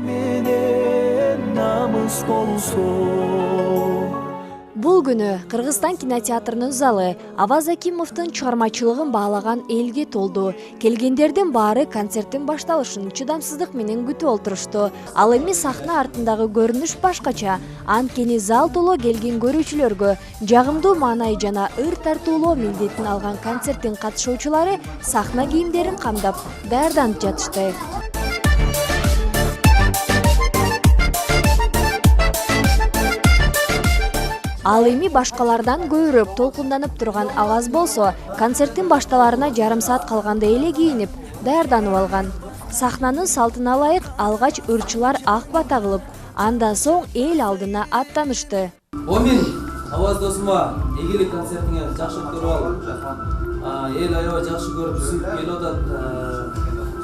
менен намыс болсо. Бул күнү Кыргызстан кинотеатрынын залы Аваз Акимовдун чыгармачылыгын баалаган элге толду. Келгендердин баары концерттин башталышын чыдамсыздык менен күтүп олтурушту. Ал эми сахна артындагы көрүнүш башкача. Анткени зал толо келген көрүүчүлөргө жагымдуу маанай жана ыр тартуулоо милдетин алган концерттин катышуучулары сахна кийимдерин камдап даярданып жатышты. Ал эми башкалардан көбүрөөк толкунданып турган Аваз болсо, концерттин башталарына жарым саат калганда эле кийинип, даярданып алган. Сахнанын салтына ылайык алгач ырчылар ак бата кылып, андан соң эл алдына аттанышты. Мен Аваз досума ийгилик концертиңе жакшы көрүп алып, эл аябай жакшы көрүп сүйлөп келип атат.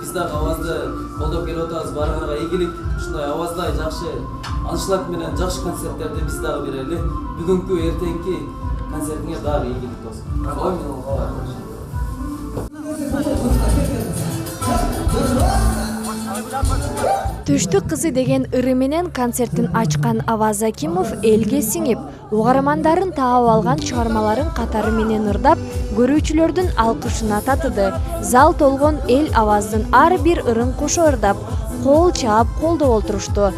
Биз дагы Авазды колдоп келип атабыз, баарыңарга ийгилик. Ушундай Аваздай жакшы аншлаг менен жакшы концерттерди биз дагы берели. Бүгүнкү эртеңки концертиңе дагы ийгилик болсун. Түштүк кызы деген ыры менен концертин ачкан Аваз Акимов элге сиңип, угармандарын таап алган чыгармаларын катары менен ырдап, көрүүчүлөрдүн алкышына татыды. Зал толгон эл Аваздын ар бир ырын кошо ырдап, кол чаап колдоп олтурушту.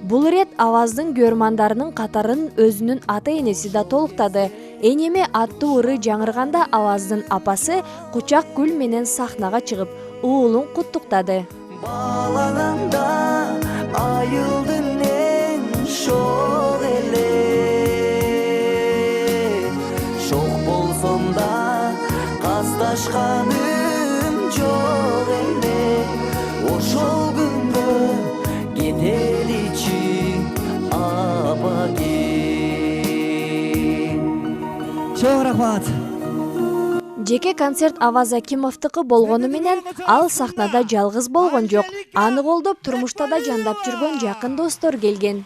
Бул ирет Аваздын көрмандарынын катарын өзүнүн ата-энеси да толуктады. Энеме аттуу ыры жаңырганда Аваздын апасы Кучак Гүл менен сахнага чыгып, уулун куттуктады. Баалаганда айылдын эң шоқ эле, шоқ болсом да касташканым жок эле. Ошол күндө кетеличи Чоң рахмат. Жеке концерт Аваз Акимовдуку болгону менен ал сахнада жалгыз болгон жок. Аны колдоп турмушта да жандап жүргөн жакын достор келген.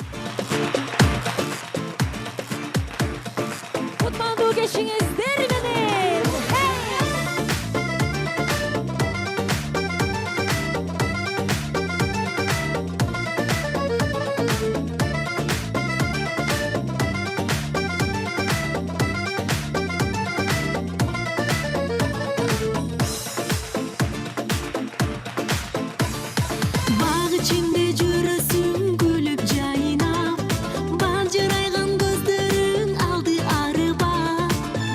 Кутмандуу кешиңиздер менен. İçimde жүрөсүң күлүп жайнап, балжырайган көздөрүң алды арыба.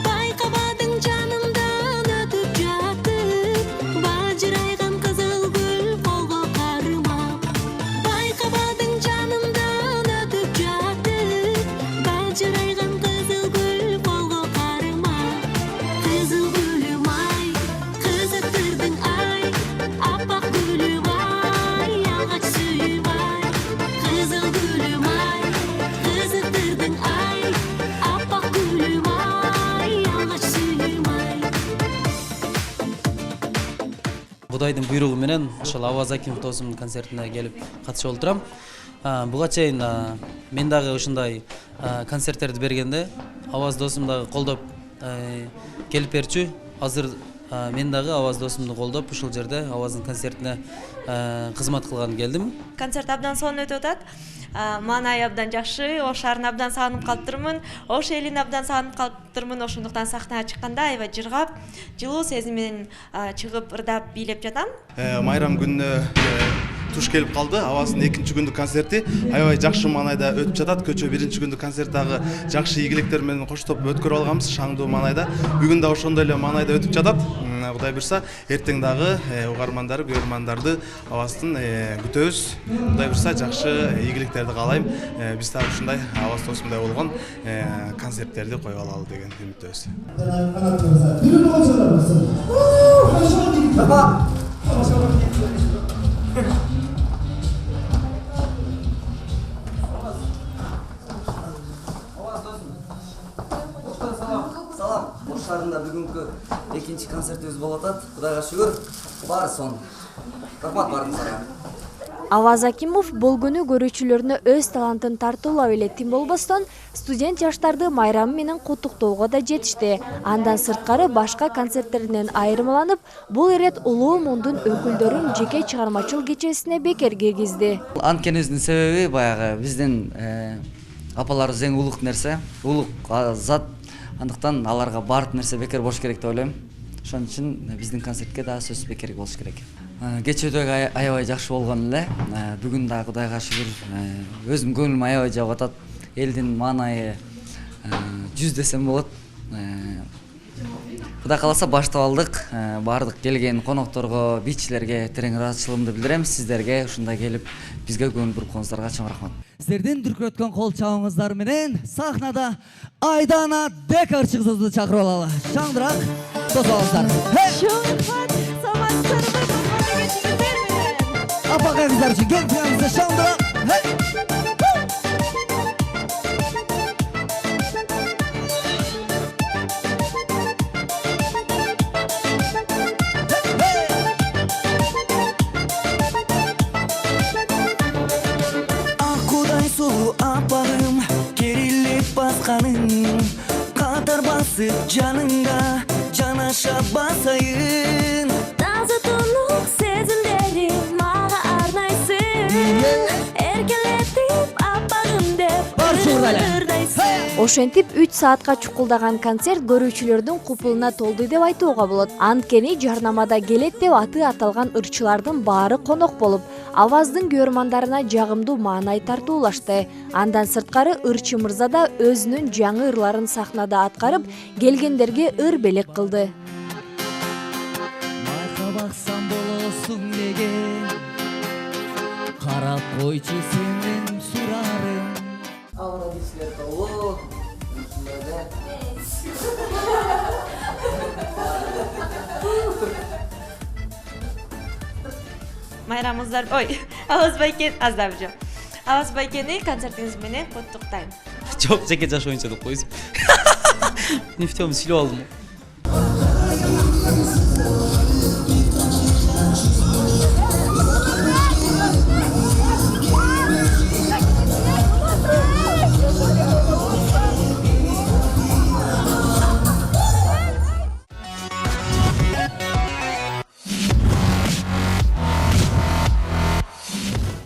Байкабадың жанымдан өтүп жатып, балжырайган кызыл гүл колго кармап. Байкабадың жанымдан өтүп жатып, балжырайган кызыл гүл колго кармап. Кызыл гүлүм ай, кызыктырдың ай, аппак гүлүм ай. Кудайдын буйругу менен ошол Аваз Акимов досумдун концертине келип катышып олтурам. Буга чейин мен дагы ушундай концерттерди бергенде Аваз досум дагы колдоп келип берчү. Азыр мен дагы Аваз досумду колдоп ушул жерде Аваздын концертине кызмат кылган келдим. Концерт абдан сонун өтүп атат. Маанай абдан жакшы, ош шаарын абдан сагынып калыптырмын, ош элин абдан сагынып калыптырмын. Ошондуктан сахнага чыкканда аябай жыргап, жылуу сезим менен чыгып ырдап бийлеп жатам. Майрам күнүнө туш келип калды. Аваздын экинчи күндүк концерти аябай жакшы маанайда өтүп жатат. Көчө биринчи күндүк концерт дагы жакшы ийгиликтер менен коштоп өткөрүп алганбыз, шаңдуу маанайда. Бүгүн да ошондой эле маанайда өтүп жатат. Кудай буйрса, эртең дагы угармандарды, көрөрмандарды Аваздын күтөбүз. Кудай буйрса, жакшы ийгиликтерди каалайм. Биз дагы ушундай Аваз досумдай болгон концерттерди коюп алалы деген үмүттөбүз. шаарында бүгүнкү экинчи концертибиз болуп атат. Кудайга шүгүр. Баары сонун. Рахмат баарыңыздарга. Аваз Акимов бул күнү көрүүчүлөрүнө өз талантын тартуулап эле тим болбостон, студент жаштарды майрамы менен куттуктоого да жетишти. Андан сырткары башка концерттеринен айырмаланып, бул ирет улуу мундун өкүлдөрүн жеке чыгармачыл кечесине бекер киргизди. Анткенибиздин себеби баягы биздин апаларыбыз эң улук нерсе, улук зат. Андыктан аларга баардык нерсе бекер болуш керек деп ойлойм. Ошон үчүн биздин концертке да сөзсүз бекер болуш керек. Кечөөдөгү аябай жакшы болгон эле. Бүгүн да Кудайга шүгүр өзүм көңүлүм аябай жагып атат. Элдин маанайы 100 десем болот. Кудай кааласа баштап алдык. Баардык келген конокторго, бийчилерге терең ыраазычылыгымды билдирем. Сиздерге ушундай келип бизге көңүл буруп чоң рахмат. Сіздерден дүркіреткен қол чабыңыздар менен сахнада Айдана Декарчыңызды чакырып алалы. Шаңдырақ тосалыңыздар. Апаға қыздар үшін кең тыңамызды шаңдырақ. Апағым керіліп басқаның қатар басып жаныңда жанаша басайын. Таза тұнық сезімдерім маға арнайсың, эркелетип аппагым деп ырдайсың. Ошентип 3 саатка чукулдаган концерт көрүүчүлөрдүн купулуна толду деп айтууга болот. Анткени жарнамада келет деп аты аталган ырчылардын баары конок болуп, аваздын көрмандарына жагымдуу маанай тартуулашты. Андан сырткары ырчы мырза да өзүнүн жаңы ырларын сахнада аткарып, келгендерге ыр белек кылды. Майка баксам болосуң деген, карап койчу сенин сурарың. Аура кишилер толу. Майрамыңыздар, ой, Аваз Байкен, аздап жок. Аваз Байкени концертиңиз менен куттуктайм. Жок, жеке жаш оюнчу деп койсуң. Нефтёмду сүйлөп алдым.